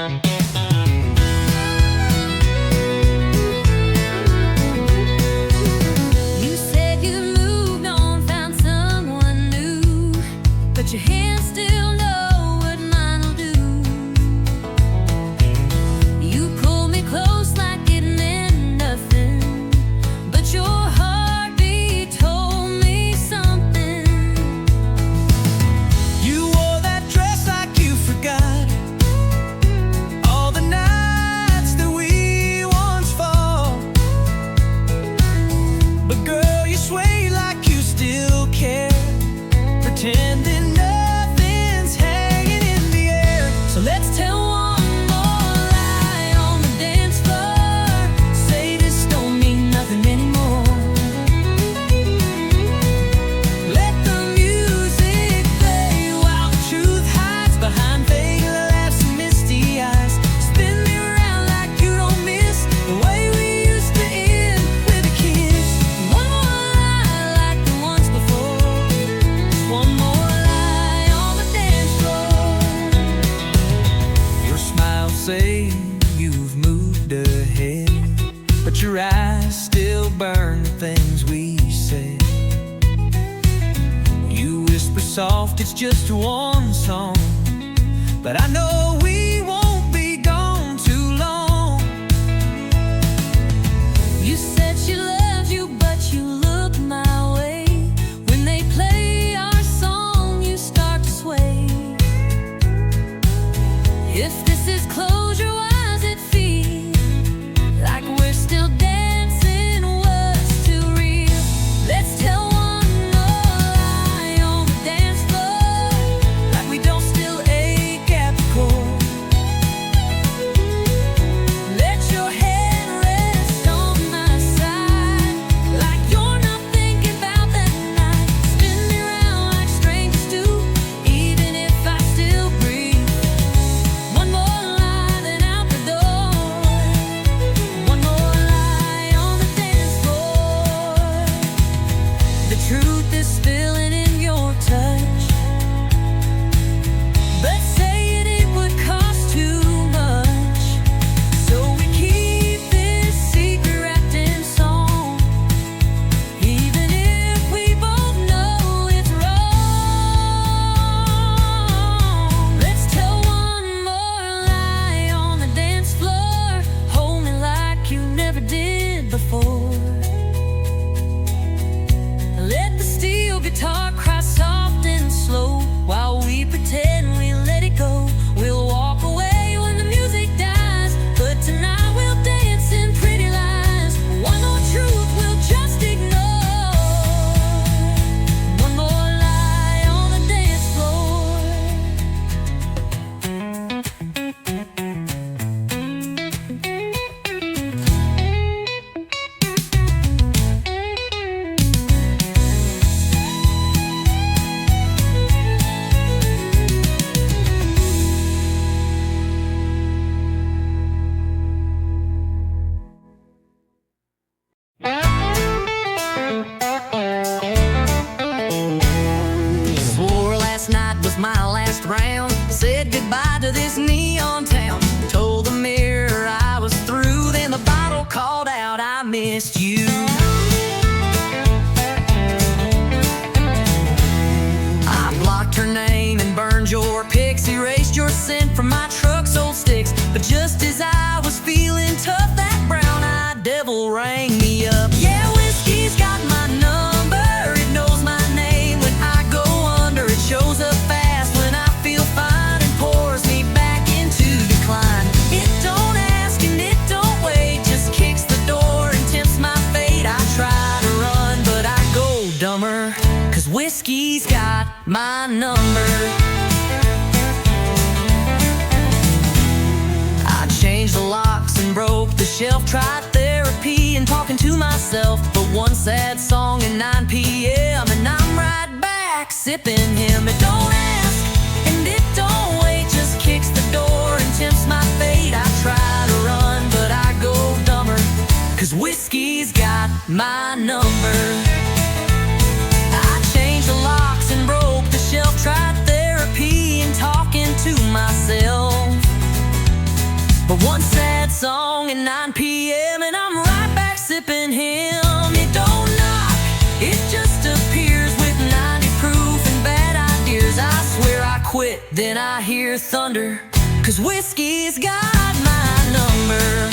You said you moved on, found someone new, but your hands still know what mine will do. You pulled me close like it meant nothing, but your heartbeat told me something. You wore that dress like you forgot all the nights that we once fought. But girl, you sway like you still care, pretending nothing's hanging in the air. So let's tell one more lie on the dance floor. Say this don't mean nothing anymore. Let the music play while the truth hides behind fake laughs and misty eyes. Spin me around like you don't miss the way we used to end with a kiss. One more lie like the ones before. One more lie on the dance floor. Your smile say you've moved ahead, but your eyes still burn the things we said. You whisper soft, it's just one song, but I know we won't be gone too long. You said she loved you, but you look my way. When they play our song, you start to sway. If this is closure, why does it feel like we're still dancing? What's too real? Let's tell one more lie on the dance floor, like we don't still ache at the core. Let your head rest on my side, like you're not thinking about that night. Spin me round like strangers do, even if I still breathe. One more lie, then out the door. One more lie on the dance floor. The truth is spilling in your touch, but saying it would cost too much. So we keep this secret wrapped in song, even if we both know it's wrong. Let's tell one more lie on the dance floor. Hold me like you never did before. Let the steel guitar cry soft and slow while we pretend we let it go. We'll walk away when the music dies, but tonight we'll dance in pretty lies. One more truth we'll just ignore. One more lie on the dance floor. Swore last night was my last round. Said goodbye to this neon town. Told the mirror I was through. Then the bottle called out, I missed you. I blocked her name and burned your pics. Erased your scent from my truck's old sticks. But just as I was feeling tough, that brown-eyed devil rang me up. Yeah, whiskey's got my number. It knows my name when I go under. It shows up fast when I feel fine and pours me back into decline. It don't ask and it don't wait, just kicks the door and tempts my fate. I try to run, but I go dumber, 'cause whiskey's got my number. I changed the locks and broke the shelf. Tried therapy and talking to myself, but one sad song at 9 p.m. and I'm right back sipping him. It don't ask and it don't wait, just kicks the door and tempts my fate. I try to run, but I go dumber, 'cause whiskey's got my number. I changed the locks and broke the shelf. Tried therapy and talking to myself, One sad song at 9 p.m. and I'm right back sipping him. It don't knock, it just appears with 90 proof and bad ideas. I swear I quit, then I hear thunder, 'cause whiskey's got my number.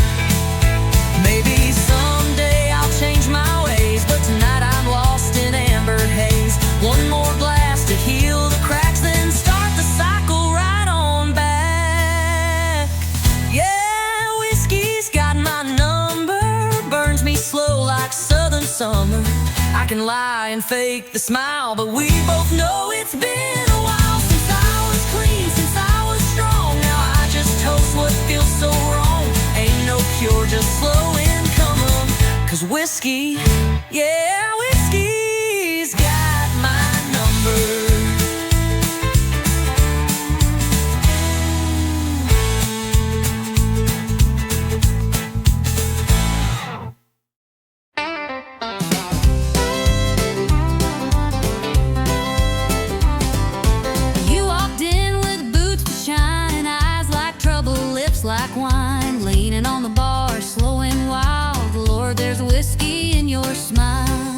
Maybe someday I'll change my ways, but tonight I'm lost in amber haze. One more glass to heal the cracks, then start the cycle right on back. Yeah, whiskey's got my number, burns me slow like southern summer. I can lie and fake the smile, but we both know it's been a while since I was clean, since I was strong. Now I just toast what feels so wrong. Ain't no cure, just slow income. 'Cause whiskey, yeah, whiskey's got my number. You walked in with boots to shine, eyes like trouble, lips like wine, leaning on the bar, slow and wild. Lord, there's whiskey in your smile.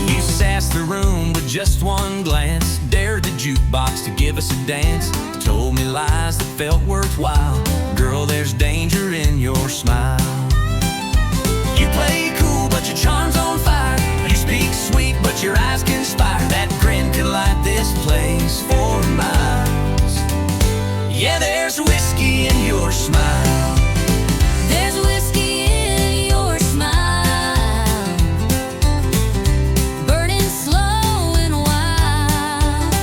You sassed the room with just one glance, dared the jukebox to give us a dance, told me lies that felt worthwhile. Girl, there's danger in your smile. You play cool, but your charm's on fire. You speak sweet, but your eyes conspire. That grin could light this place for miles. Yeah, there's whiskey in your smile. There's whiskey in your smile, burning slow and wild.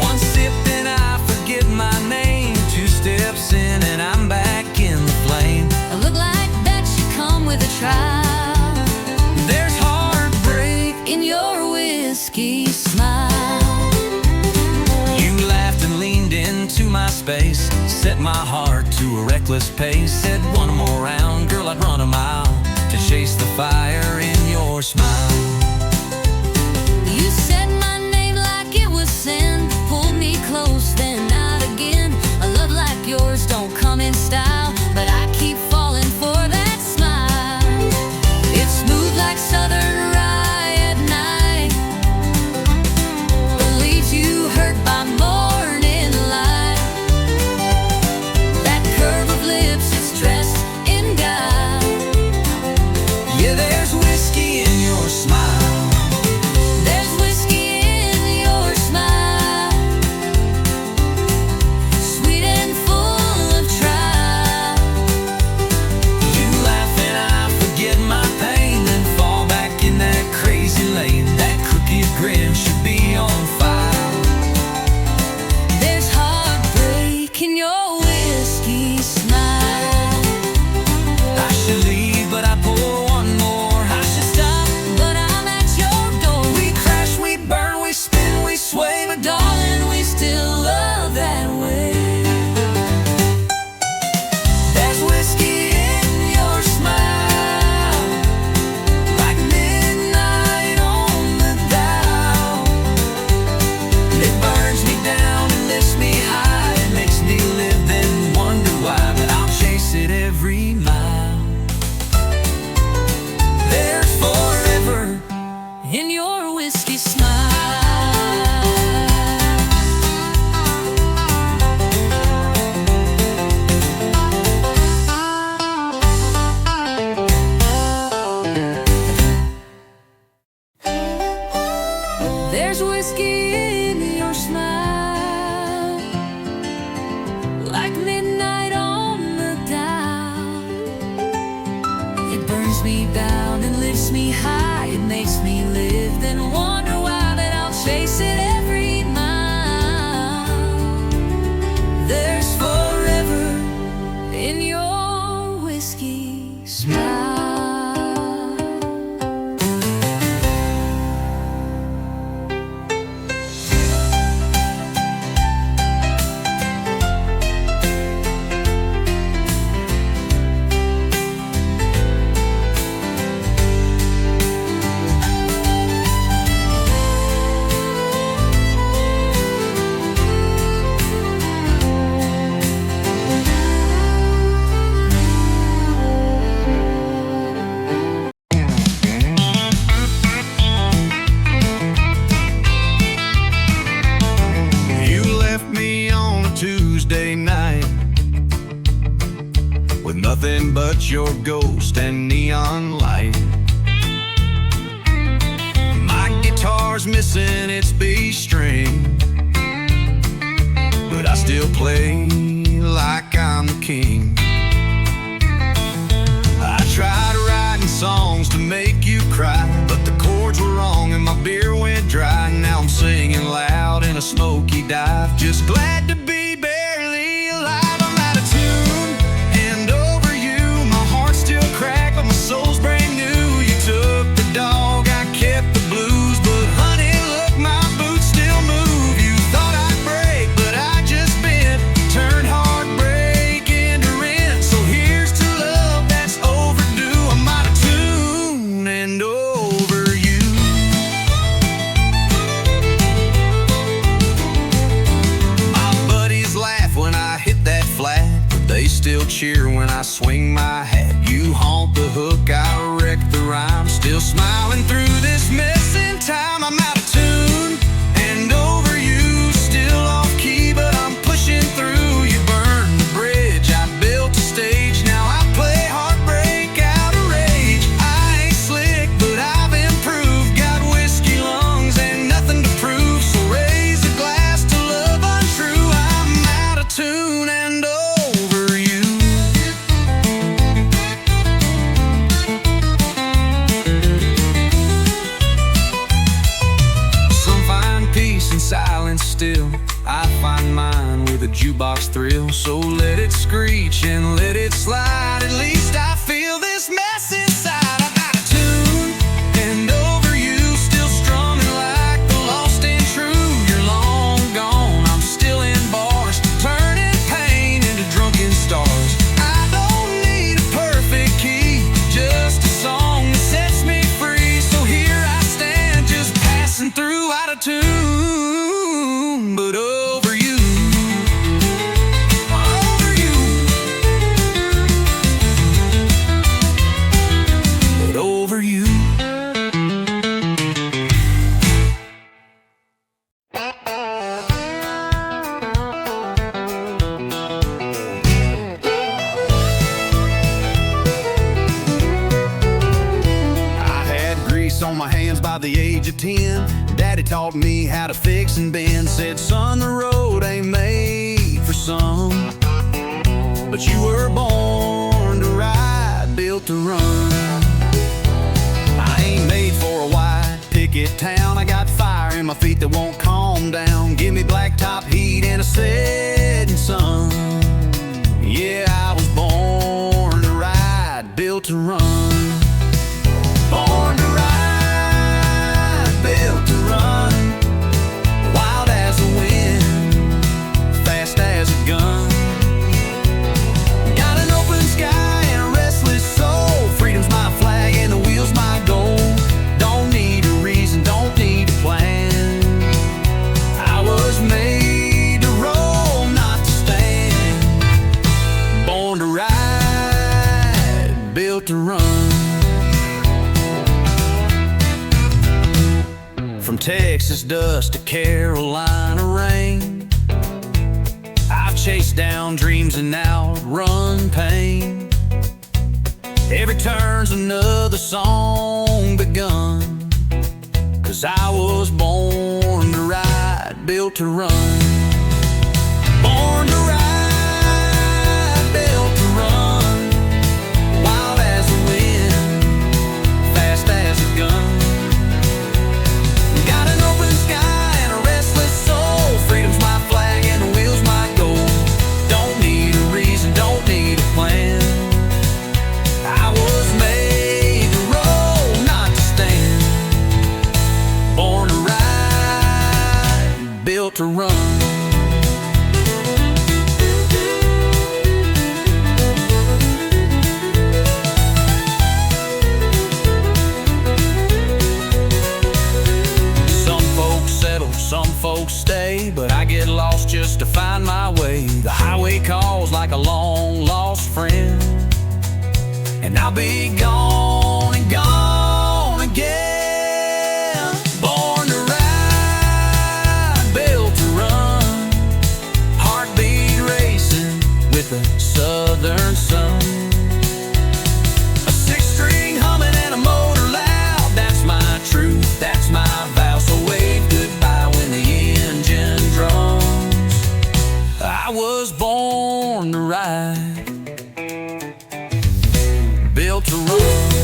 One sip and I forget my name. 2 steps in and I'm back in the flame. It look like that should come with a trial. There's heartbreak. In your whiskey smile, You laughed and leaned into my space, set my heart to a reckless pace. Said one more round, girl, I'd run a mile to chase the fire in your smile. you said my name like it was sin, pulled me close then not again. A love like yours don't come in style, but I keep falling for that smile. It's smooth like southern rye at night, but leaves you hurt by morning light. That curve of lips is dressed in guile. Yeah, there's whiskey in your smile. There's whiskey in your smile, sweet and full of trial. You laugh and I forget my pain, then fall back in that crazy lane. That crooked grin should be on fire. There's heartbreak in your whiskey smile. I should leave, but I pour one more. I should stop, but I'm at your door. We crash, we burn, we spin, we sway, but Darling, we still love that way. there's whiskey in your smile, like midnight on the dial. It burns me down and lifts me high. It makes me live, then wonder why, but I'll chase it every mile. There's forever In your whiskey smile. There's whiskey in your smile, like midnight on the dial. It burns me down and lifts me high. It makes me live, then wonder why, but I'll chase it every mile. There's forever in your whiskey smile. night, with nothing but your ghost and neon light. My guitar's missing its B string, but I still play like I'm the king. I tried writing songs to make you cry, but the chords were wrong and my beer went dry. Now I'm singing loud in a smoky dive, just glad to be barely alive. I'm out of tune and over you, my heart's still cracked but my soul's brand new. You took the dog, I kept the blues, but honey, look, my boots still move. You thought I'd break, but I just bent, turned heartbreak into rent. So here's to love that's overdue. I'm out of tune and over you. My buddies laugh when I hit that flat, but they still cheer when I swing my hat. You haunt the hook, I wreck the rhyme, still smiling through this mess in time. I'm out of tune and over you, still off key, but I'm pushing through. You burned the bridge, I built a stage, now I play heartbreak out of rage. I ain't slick, but I've improved, got whiskey lungs and nothing to prove. So raise a glass to love untrue. I'm out of tune and over you. Some find peace in silence still, I find mine with a jukebox thrill. So let it screech and let it slide, at least I feel this mess inside. I'm out of tune and over you, still strumming like the lost and true. You're long gone, I'm still in bars, turning pain into drunken stars. I don't need a perfect key, just a song that sets me free. So here I stand, just passing through, out of tune, but over you. Over you. But over you. I had grease on my hands by the age of 10. Daddy taught me how to fix and bend. Said, son, the road ain't made for some, but you were born to ride, built to run. I ain't made for a wide picket town. I got fire in my feet that won't calm down. Give me blacktop heat and a setting sun. Yeah, I was born to ride, built to run. Born to ride, built to run. Wild as the wind, fast as a gun. Got an open sky and a restless soul. Freedom's my flag and the wheel's my goal. Don't need a reason, don't need a plan. I was made to roll, not to stand. Born to ride, built to run. From Texas dust to Carolina rain, I've chased down dreams and now run pain. Every turn's another song begun, 'cause I was born to ride, built to run. Born to ride, built to run. Wild as the wind, fast as a gun. Got an open sky and a restless soul. Freedom's my flag and the wheel's my goal. Don't need a reason, don't need a plan. I was made to roll, not to stand. Born to ride, built to run. Some folks stay, but I get lost just to find my way. The highway calls like a long lost friend, and I'll be gone and gone again. Born to ride, built to run. Heartbeat racing, the southern sun. A six-string humming and a motor loud, that's my truth, that's my vow. So wave goodbye when the engine drums. I was born to ride, built to run.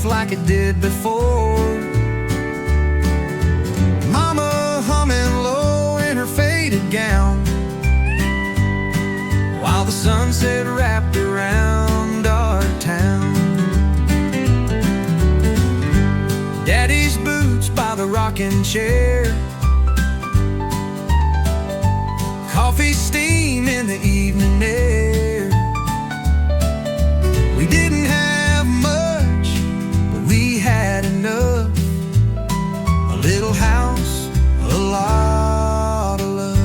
Like it did before. Mama humming low in her faded gown, while the sunset wrapped around our town. Daddy's boots by the rocking chair, coffee steam in the evening air. We didn't have much, we had enough. A little house, a lot of love.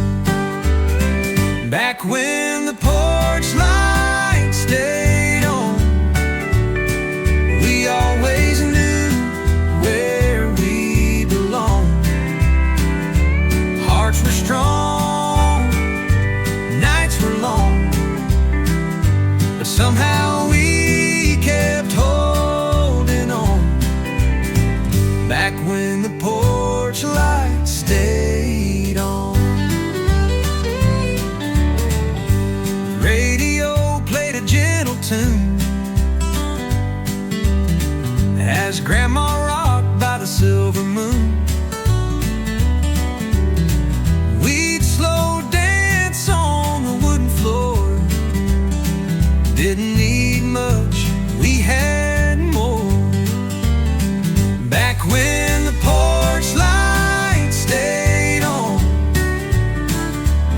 Back when the porch light stayed on, we always knew where we belonged. Hearts were strong, nights were long, but somehow we kept holding on. Back when the porch light stayed on. The radio played a gentle tune as Grandma rocked by the silver moon. We'd slow dance on the wooden floor. Didn't need much, we had more. Back when the porch light stayed on,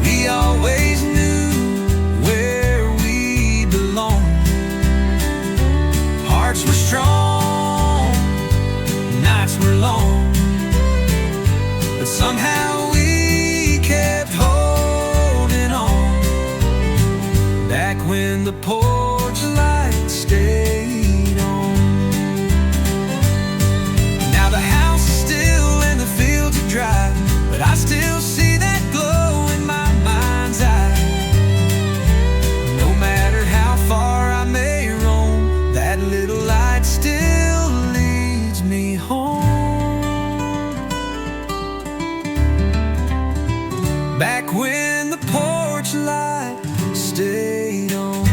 we always knew where we belonged. Hearts were strong, nights were long, but somehow we kept holding on. Back when the porch light stayed on. Now the house is still in the fields are dry, but I still see that glow in my mind's eye. No matter how far I may roam, that little light still leads me home. Back when the porch light stayed on.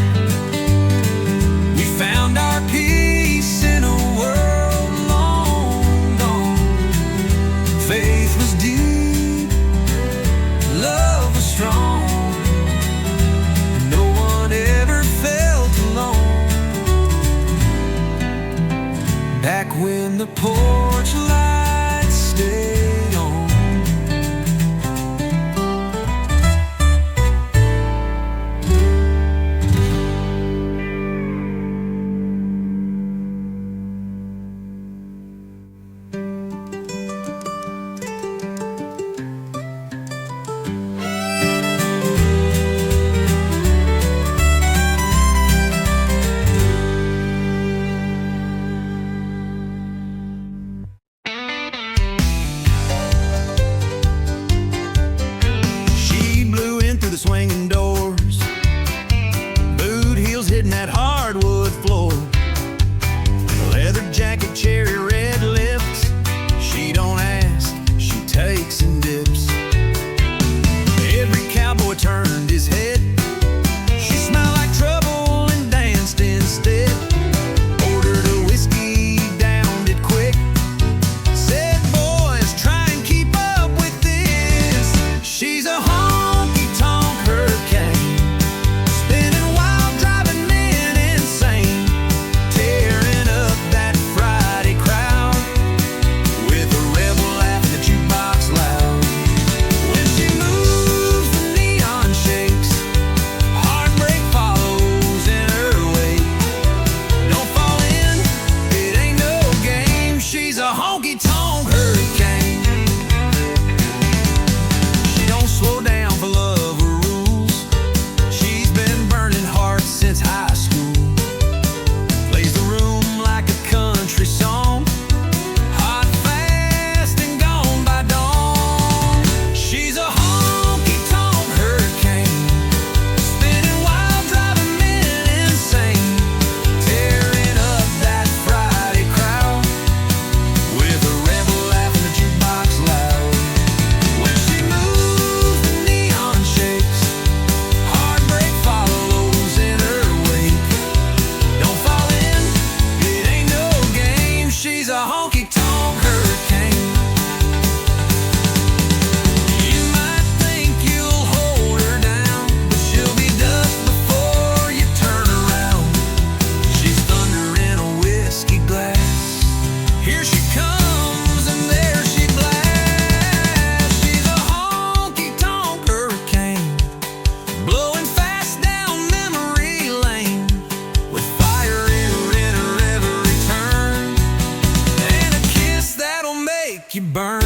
make you burn.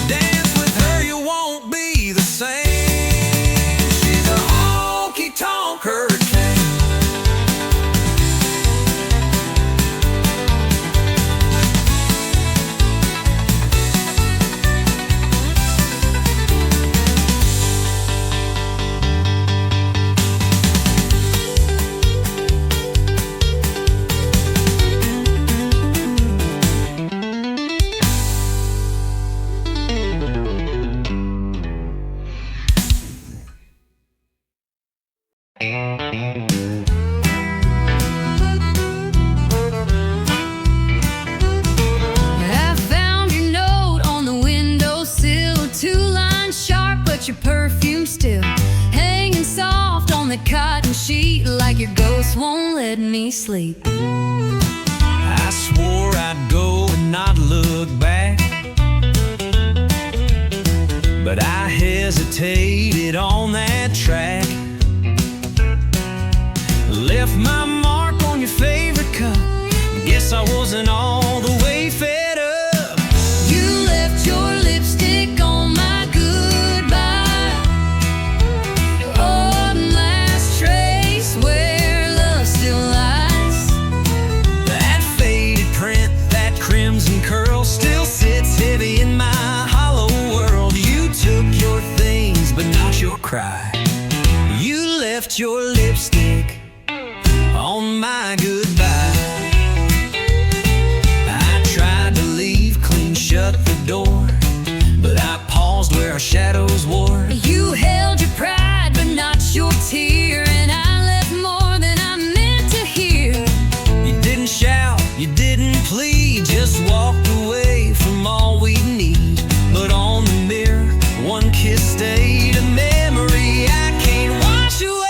Dance with her, you won't be the same. She's a honky-tonk hurricane. I found your note on the windowsill, 2 lines sharp, but your perfume still hanging soft on the cotton sheet, like your ghost won't let me sleep. I swore I'd go and not look back, but I hesitated on that track. Left my mark on your favorite cup. Guess I wasn't all the way fed up. You left your lipstick on my goodbye, one last trace where love still lies. That faded print, that crimson curl, still sits heavy in my hollow world. You took your things, but not your cry. You left your lipstick on my goodbye. I tried to leave, clean shut the door, but I paused where our shadows wore. You held your pride, but not your tear, and I left more than I meant to hear. You didn't shout, you didn't plead, just walked away from all we need. But on the mirror, one kiss stayed, a memory I can't wash away.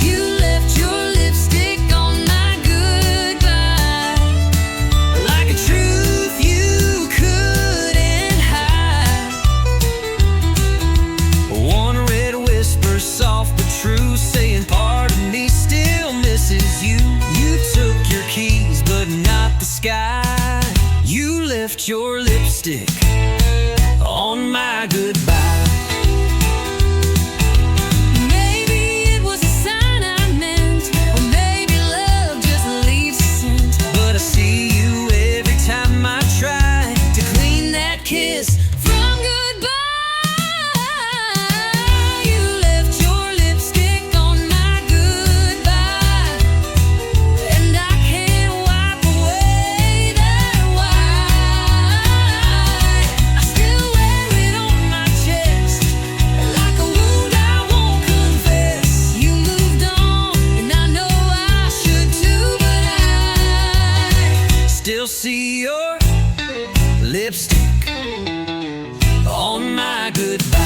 You left your lipstick on my goodbye, Like a truth you couldn't hide. One red whisper, soft but true, saying part of me still misses you. You took your keys, but not the sky. You left your lipstick on my goodbye. maybe it was a sign I meant, or maybe love just leaves a scent. But I see you every time I try To clean that kiss from goodbye, you left your lipstick on my goodbye, and I can't wipe away that white. I still wear it on my chest, like a wound I won't confess. You moved on, and I know I should too, but I still see your lipstick on my goodbye.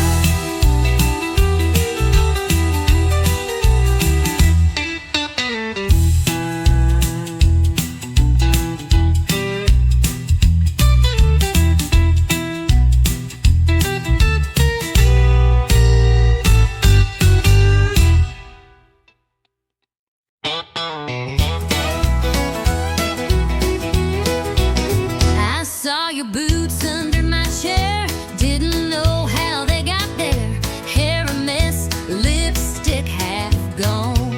I saw your boots under my chair, didn't know how they got there. Hair a mess, lipstick half gone.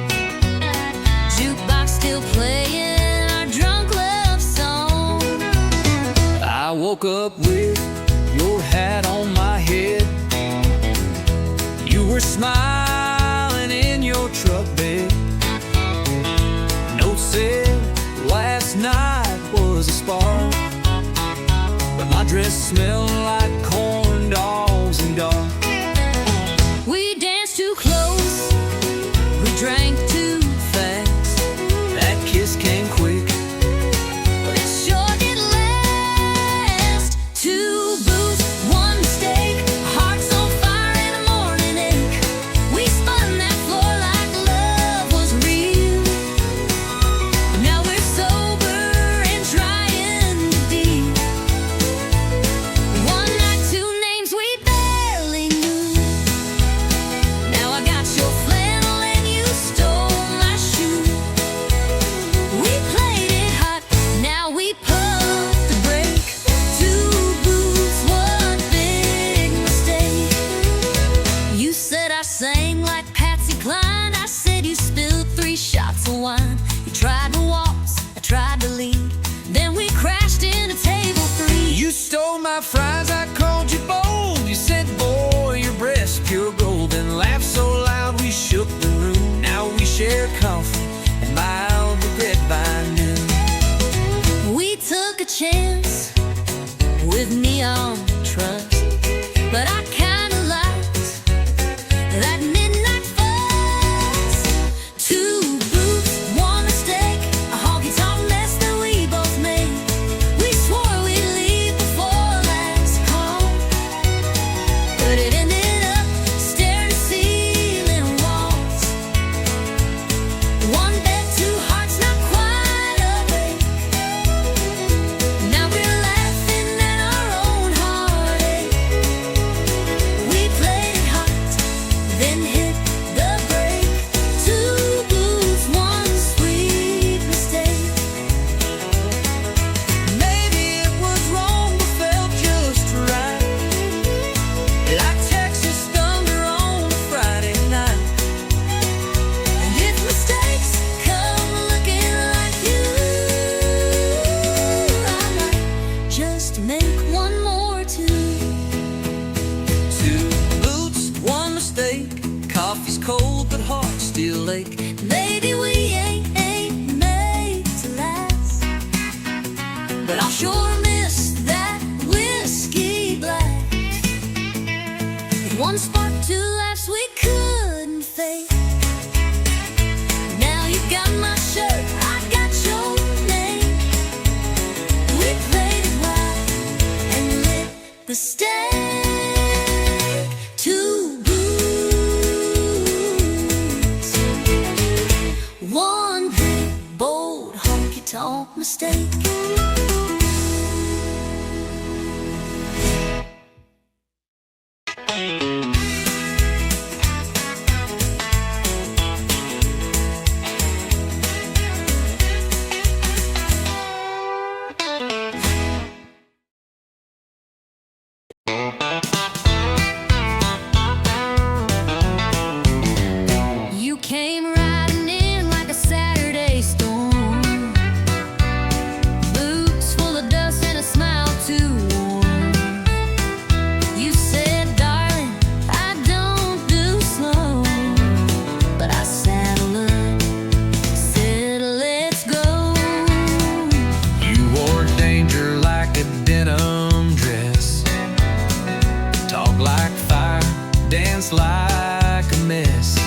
Jukebox still playing our drunk love song. I woke up with your hat on my head. You were smiling in your truck bed. Note said last night was a spark, but my dress smelled like corn dogs and dark. We danced too close, we drank too fast. That kiss came quick. But it sure did last. 2 booze, 1 mistake, hearts on fire and a morning ache. We spun that floor like love was real. Now we're sober and trying to deal. One night, 2 my fries, I called you bold. You said, boy, your breast's pure gold. And laughed so loud we shook the room. Now we share coffee and mild regret by noon. We took a chance with neon trust, but I kinda liked that midnight fuss. Two boots, one mistake, a honky-tonk mess that we both made. We swore we'd leave before last call, but it ended up staring at ceiling walls. One bed, two hearts, not quite awake. Now we're laughing at our own heartache. We played it hot, then hit the break. Two blues, one sweet mistake. Maybe it was wrong, but felt just right, like Texas thunder on a Friday night. And if mistakes come looking like you, I might just make one more too. Two boots, one mistake. Coffee's cold, but hearts still ache. Maybe we ain't made to last, but I'll sure miss that whiskey blast. One spark, two laughs we couldn't fake. Now you got my shirt, I got your name. We played it wild and lit the stake. Two blues, one big, bold, honky-tonk mistake. You came riding in like a Saturday storm, boots full of dust and a smile too warm. You said, darling, I don't do slow, but I saddled up, said, let's go. You wore danger like a denim dress, talk like fire, dance like a mess.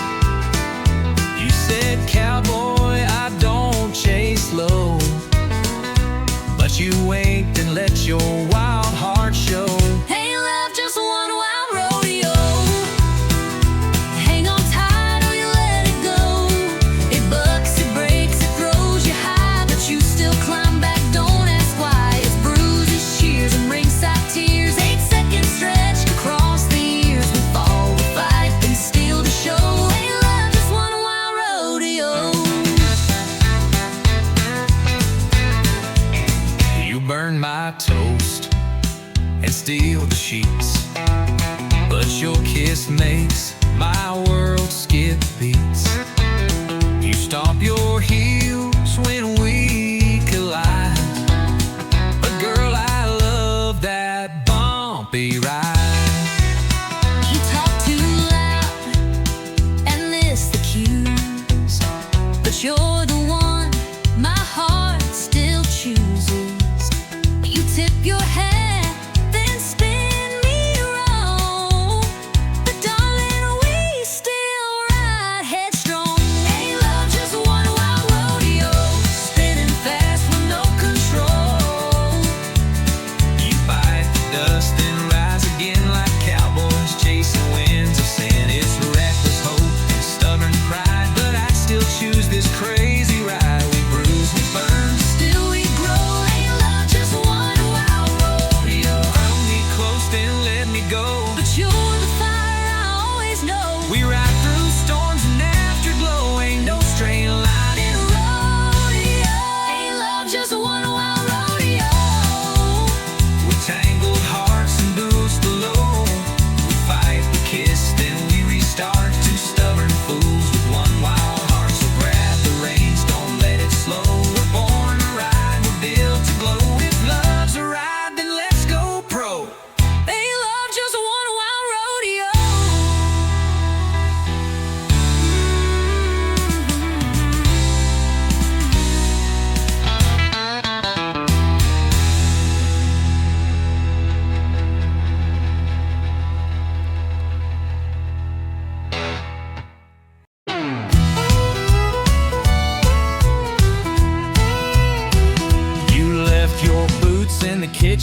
You said, cowboy, I don't chase low, but you winked and let your wild heart show. Hey, love, just one wild rodeo. Hang on tight or you let it go. It bucks, it breaks, it throws you high, but you still climb back, don't ask why. It's bruises, shears, and ringside tears. 8-second stretch across the years. We fall, we fight, and still to show. Hey, love, just one wild rodeo. You burn my toast and steal the sheets, but your kiss makes my world skip beats. You stomp your heels when we collide, but girl, I love that bumpy ride. You talk too loud and miss the cues, but you're the one my heart still chooses. You tip your hat, then spin me wrong, but darling, we still ride head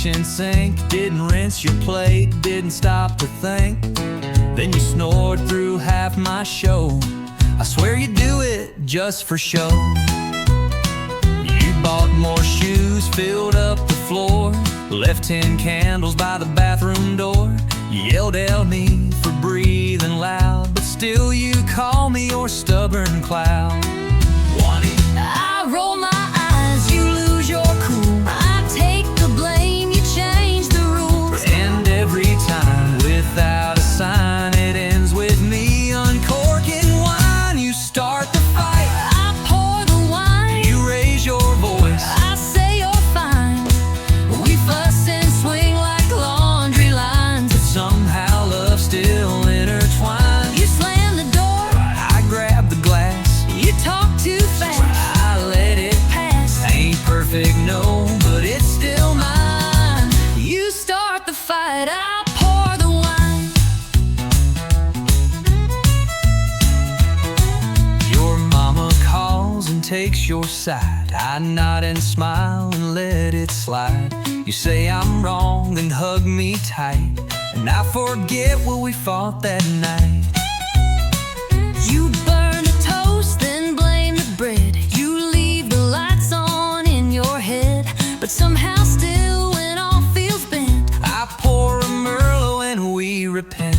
kitchen sink. Didn't rinse your plate, didn't stop to think. Then you snored through half my show. I swear you do it just for show. You bought more shoes, filled up the floor, left 10 candles by the bathroom door. You yelled at me for breathing loud, but still you call me your stubborn cloud. I roll my eyes, you lose your cool. I take the blame, you change the rules. And every time, without a sign, it ends with me uncorking wine. You start the fight, I pour the wine, you raise your voice. I say you're fine. We fuss and swing like laundry lines, But somehow love still intertwined. you slam the door, I grab the glass, you talk too fast. I let it Pass, ain't perfect, no, but it's still mine. you start the fight, I pour the wine. Your mama calls and takes your side. I nod and smile and let it slide. You say I'm wrong and hug me tight, and I forget what we fought that night. You burn a toast, then blame the bread. You leave the lights on in your head, but somehow still when all feels bent, I pour a Merlot and we repent.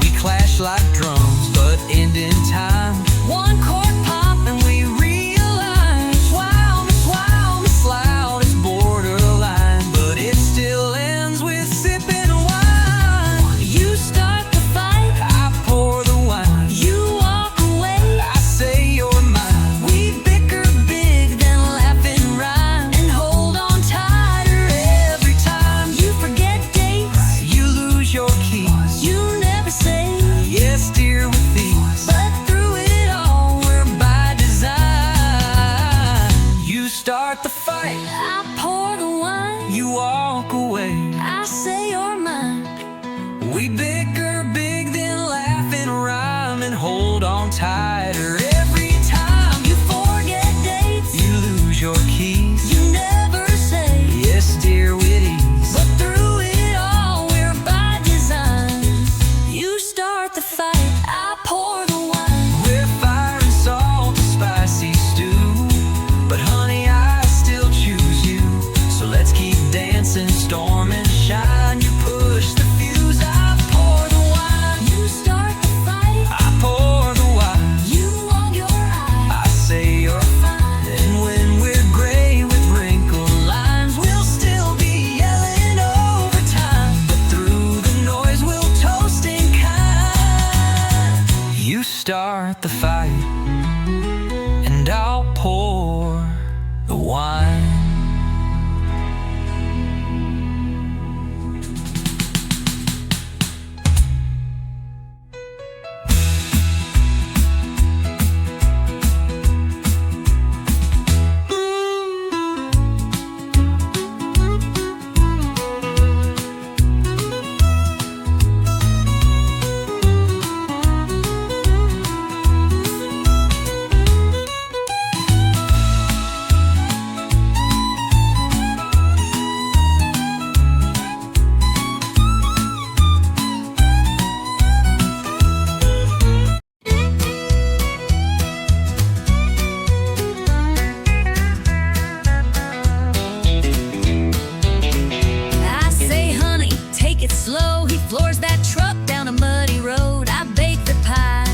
We clash like drums, but end in time. one chord pop and we realize, wow, It's loud, it's borderline, but it still ends with sipping wine. you start the fight, I pour the wine, you walk away. I say you're mine. We bicker big, then laugh and rhyme, and hold on tighter every time. You forget dates, You lose your keys, you never say, yes dear with these. but through it all, we're By design, you start the fight, I pour the wine, you walk away. I say you're mine. We bicker big, then laugh and rhyme, and hold on tighter every time. You forget dates, You lose your keys, you never say, yes dear with ease. but through it all, we're by design. You start the fight, I pour the wine. We're fire and salt, a spicy stew, but honey, I still choose you. So let's keep dancing, storm and shine. You push the fuse, I pour the wine. You start the fight, I pour the wine, you want your eye. I say you're fine. And when we're gray with wrinkled lines, we'll still be yelling over time. But through the noise, we'll toast in kind. You start the fight, and I'll pour the wine. I say, honey, take it slow. He floors that truck down a muddy road. I bake the pie,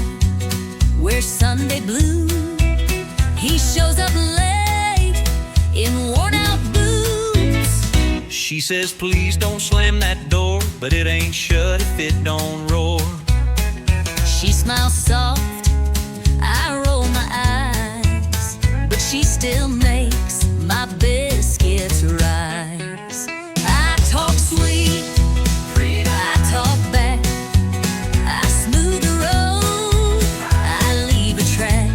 wear Sunday blue. He shows up late in worn out boots. She says, please don't slam that door, but it ain't shut if it don't roar. She smiles soft, I roll my eyes, but she still makes my biscuits rise. I talk sweet, I talk back, I smooth the road, I leave a track.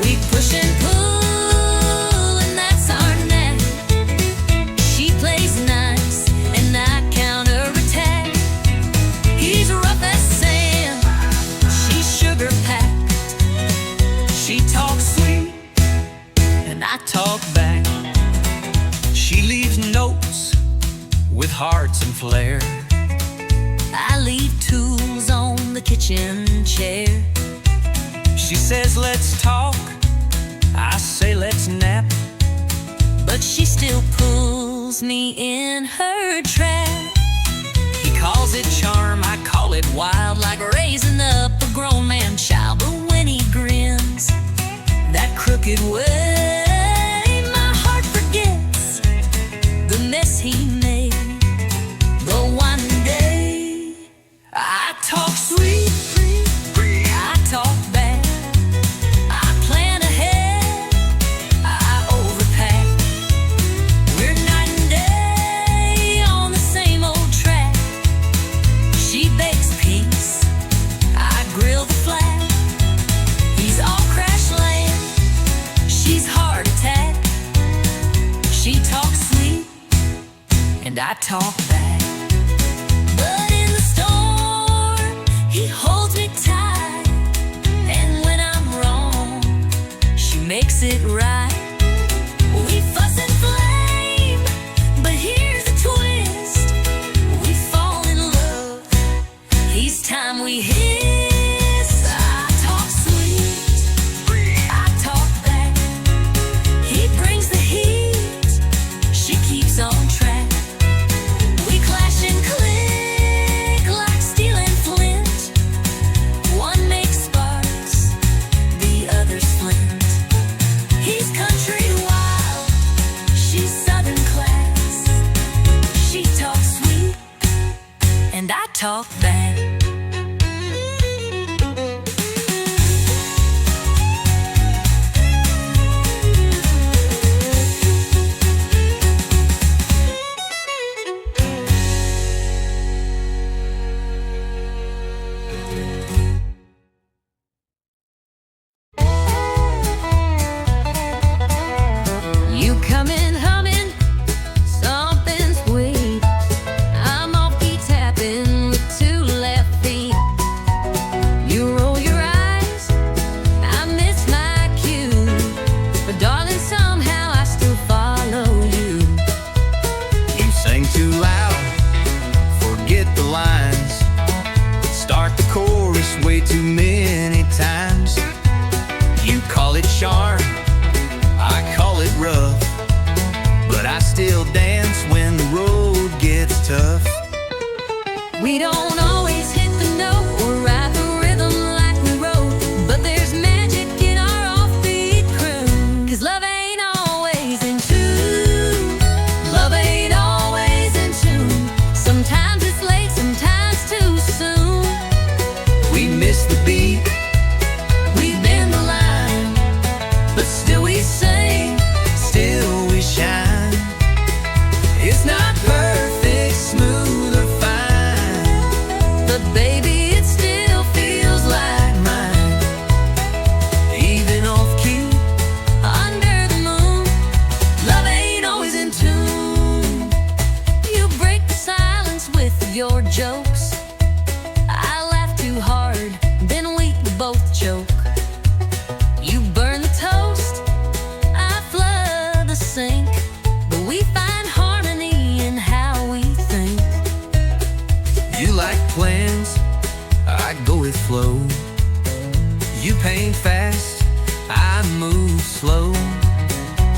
We push and pull, and that's our knack. She plays nice, and I counterattack. He's rough as sand, she's sugar packed. She talks sweet, with hearts and flair. I leave tools on the kitchen chair. She says, let's talk. I say, let's nap. But she still pulls me in her trap. He calls it charm, I call it wild, Like raising up a grown man child. But when he grins that crooked way, my heart forgets the mess he made. But one day I talk sweet, I talk bad, I plan ahead, I overpack. We're night and day on the same old track. She bakes peace, I grill the flat. He's all crash land, she's heart attack. She talks sweet, and I talk back. But in the storm, he holds me tight. And when I'm wrong, she makes it right. We fuss and flame, but here's the twist. We fall in love each time we hiss. I talk sweet, I talk back. He brings the heat, she keeps on track. We clash and click like steel and flint. One makes sparks, the other's flint. He's country wild, she's southern class. She talks sweet, and I talk back. You come in humming something sweet. I'm off key tapping with two left feet. You roll your eyes, I miss my cue. But darling, somehow I still follow you. You sing too loud, forget the lines. Start the chorus way too many times. You call it charm, I call it rough. But I still dance when the road gets tough. We don't always hit the note or ride the rhythm like we wrote, but there's magic in our offbeat crew. 'Cause love ain't always in tune. Love ain't always in tune. Sometimes it's late, sometimes too soon. We miss the beat, We bend the line, but still we sing, still we shine. It's not perfect, smooth or fine, but baby, it still feels like mine. even off key. Under the moon, love ain't always in tune. You break the silence with your jokes. I laugh too hard, then we both choke. You burn the toast, I flood the sink. But we find harmony in how we think. You like plans, I go with flow. You paint fast, I move slow.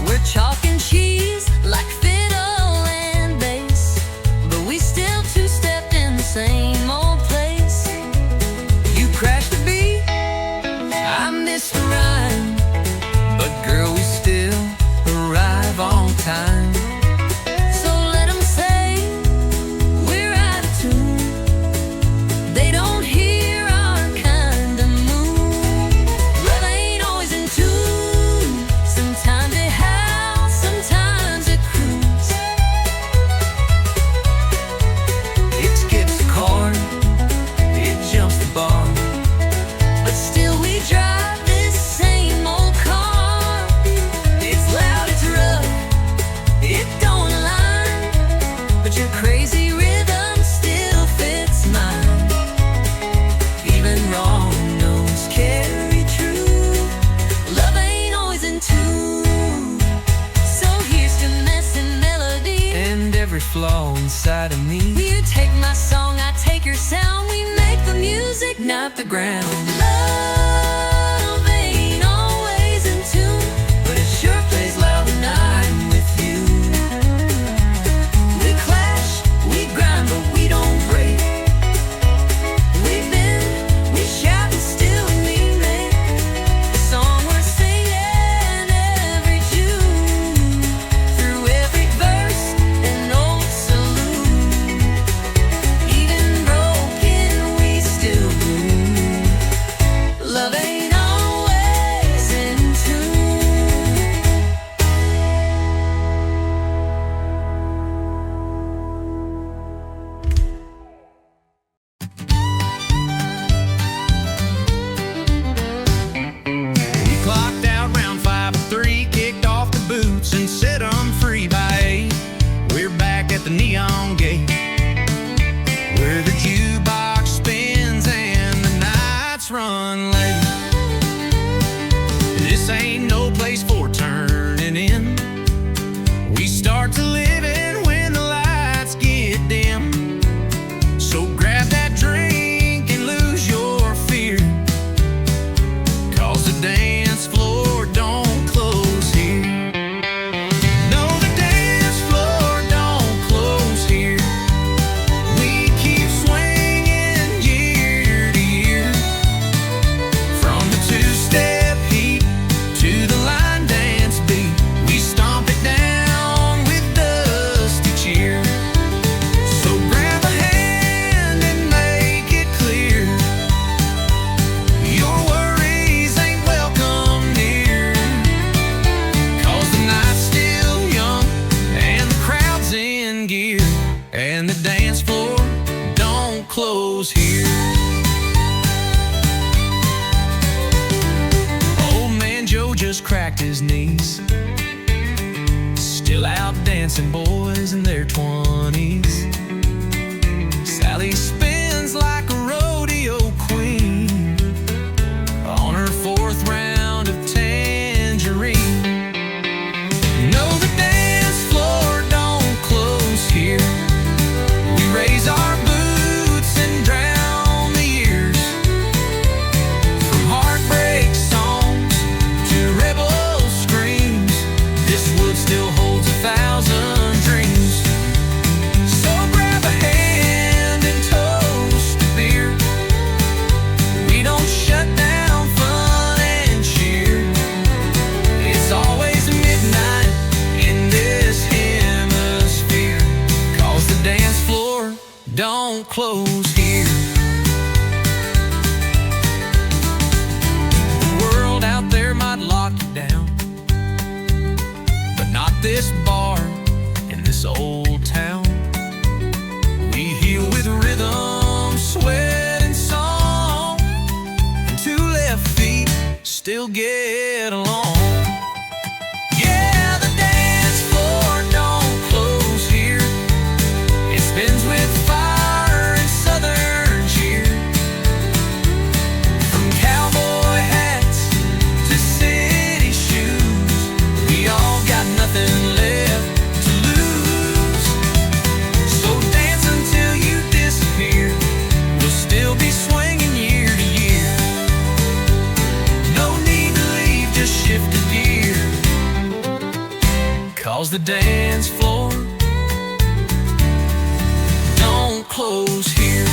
We're chalk and cheese like fiddle and bass, but we still two-stepped in the same old place. You crash the beat, I miss the rhyme, but girl, we still arrive on time. So let 'em say we're out of tune. They don't hear our kind of moon. Love ain't always in tune. Sometimes it howls, all inside of me. You take my song, I take your sound. We make the music, Not the ground. love ain't always in tune, But it sure plays loud when I'm with you. we clash, we grind, but we don't break. We bend, we shout, and still we mean it. The song we're singing every June, through every verse and old salute. Even broken, we still bloom. Love ain't always in tune. We clocked out round 5 or 3, kicked off the boots and set 'em free by 8. We're back at the neon gate, where the jukebox spins and the nights run late. This ain't no place for turning in. We start to live in when the lights get dim. So grab that drink and lose your fear, 'cause the dance floor don't close here. No, the dance floor don't close here. We keep swinging year to year, from the two-step heat to the line dance beat. We stomp it down with dusty cheer. So grab a hand and make it clear, your worries ain't welcome near. 'Cause the night's still young and the crowd's in gear, and the dance floor don't close here. Old man Joe just cracked his knees, still out dancing boys in their 20s. Sally spins like a rodeo queen on her 4th round of tangerine. No, the dance floor don't close here. We raise our boots and drown the years, from heartbreak songs to rebel screams. This wood still holds 1,000 dreams. So grab a hand and toast to beer. We don't shut down fun and cheer. It's always midnight in this hemisphere, 'cause the dance floor don't close here. The world out there might lock you down, but not this bar in this old town. We heal with rhythm, sweat, and song, and 2 left feet still get along. Yeah, the dance floor don't close here. It spins with fire and southern cheer, from cowboy hats to city shoes. We all got nothing left to lose. So dance until you disappear. We'll still be swinging year to year. No need to leave, just shift a gear, 'cause the dance floor don't close here.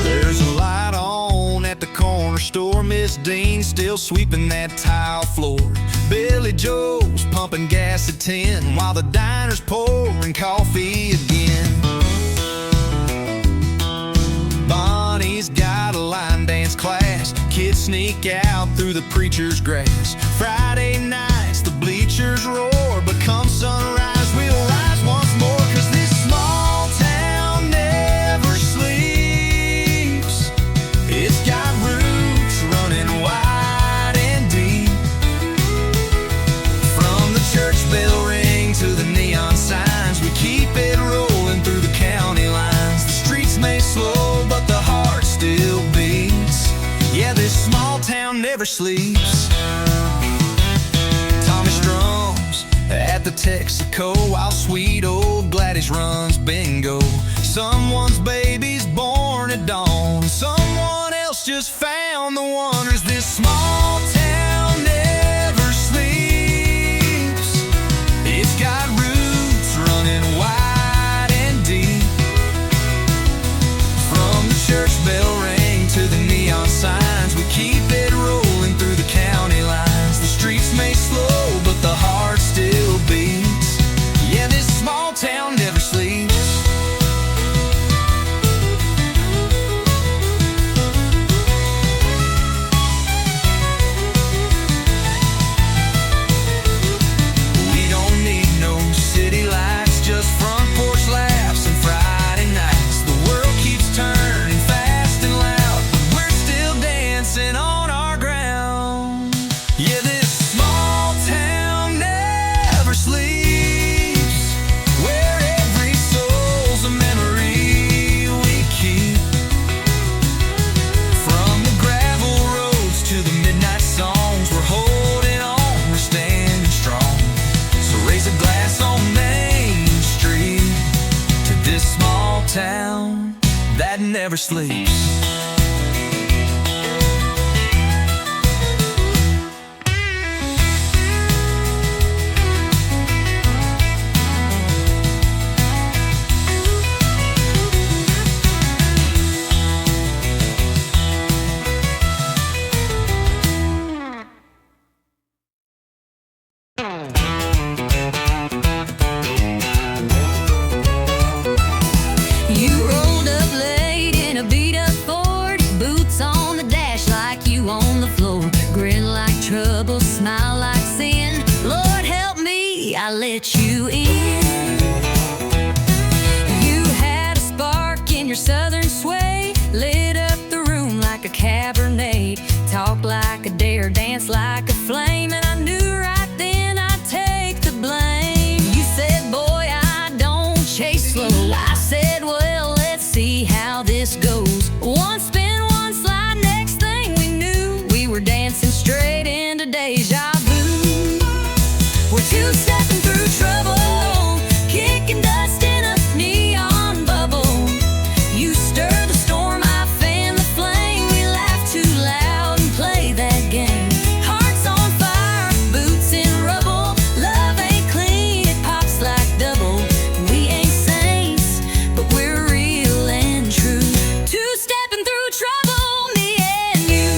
There's a light on at the corner store. Miss Dean still sweeping that tile floor. Billy Joe's pumping gas at 10, while the diner's pouring coffee again. Bonnie's got a line dance class. Kids sneak out through the preacher's grass. Friday nights the bleachers roar, but come sunrise we'll rise once more. 'Cause this small town never sleeps. It's got roots running wide and deep, from the church bell ring to the neon signs. We keep never sleeps. Tommy strums at the Texaco while sweet old Gladys runs bingo. Someone's baby's born at dawn, someone else just found the wonders. This small town never sleeps. It's got roots running wide and deep. From the church bell ring to the neon signs, we keep it rolling through the county lines. The streets may slow, but the heart still beats. Yeah, this small town never sleeps. We don't need no city lights, just front porch laughs and Friday nights. The world keeps turning fast and loud, but we're still dancing on our ground. Yeah, this small town never sleeps, where every soul's a memory we keep. From the gravel roads to the midnight songs, we're holding on, we're standing strong. So raise a glass on Main Street to this small town that never sleeps. You rolled up late in a beat-up Ford, boots on the dash like you on the floor, grin like trouble, smile like sin. Lord help me, I let you in. You had a spark in your southern sway, lit up the room like a Cabernet, talk like a dare, dance like a flame, and I knew right then I'd take the blame. You said, boy, I don't chase slow. I said, well, let's see how this goes. One spin, one slide, next thing we knew, we were dancing straight into deja vu. We're two-stepping through trouble, kicking dust in a neon bubble. You stir the storm, I fan the flame, we laugh too loud and play that game. Hearts on fire, boots in rubble, love ain't clean, it pops like double. We ain't saints, but we're real and true. Two-stepping through trouble, me and you.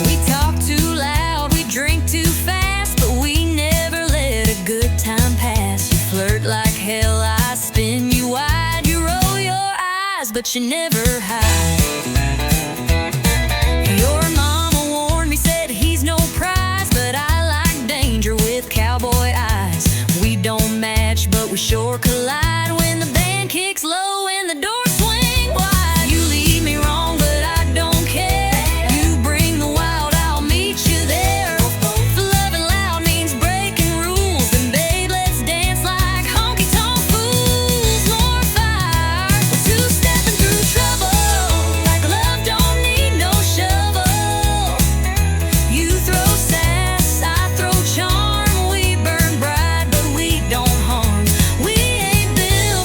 We talk too loud, we drink too fast, but we never let a good time pass. You flirt like hell, I spin you wide. You roll your eyes, but you never hide. Your mama warned me, said he's no prize, but I like danger with cowboy eyes. We don't match, but we sure collide when the band kicks low and the doors swing wide. You lead me wrong, but I don't care. You bring the wild, I'll meet you there. Loving loud means breaking rules, and babe, let's dance like honky-tonk fools. More fire, we're two-stepping through trouble, like love don't need no shovel. You throw sass, I throw charm, we burn bright, but we don't harm. We ain't built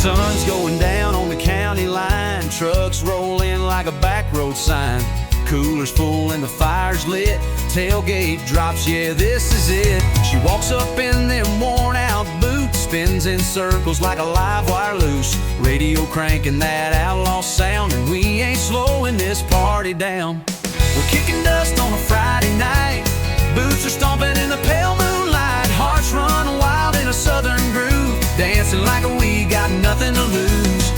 Sun's going down on the county line, trucks roll in like a back road sign. Cooler's full and the fire's lit, tailgate drops, yeah, this is it. She walks up in them worn out boots, spins in circles like a live wire loose. Radio cranking that outlaw sound, and we ain't slowing this party down. We're kicking dust on a Friday night, boots are stomping in the pale moonlight. Hearts run wild in a southern groove, dancing like we got nothing to lose.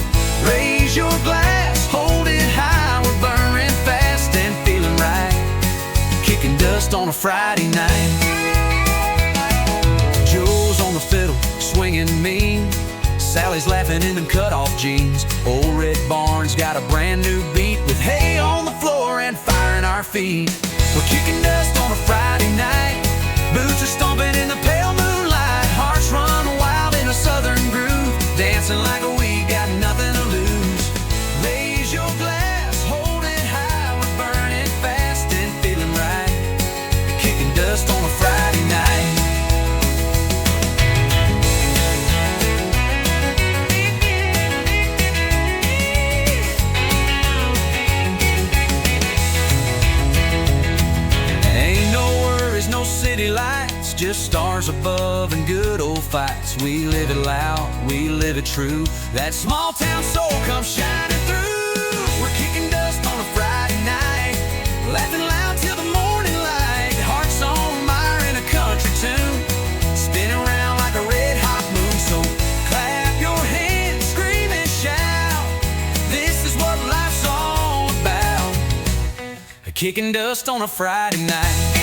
Raise your glass, hold it high, we're burning fast and feeling right, kicking dust on a Friday night. Joe's on the fiddle, swinging mean, Sally's laughing in them cut-off jeans. Old Red Barn's got a brand new beat with hay on the floor and fire in our feet. We're kicking dust on a Friday night, boots are stomping in the pale moonlight. Hearts run wild in a southern groove, dancing like we got nothing to lose. Raise your glass, hold it high, we're burning fast and feeling right, kicking dust on a Friday night. Ain't no worries, no city lights, just stars above and good old fights. We live it loud, we live it true, that small town soul comes shining through. We're kicking dust on a Friday night, laughing loud till the morning light. Hearts on fire in a country tune, spinning around like a red hot moon. So clap your hands, scream and shout, this is what life's all about, kicking dust on a Friday night.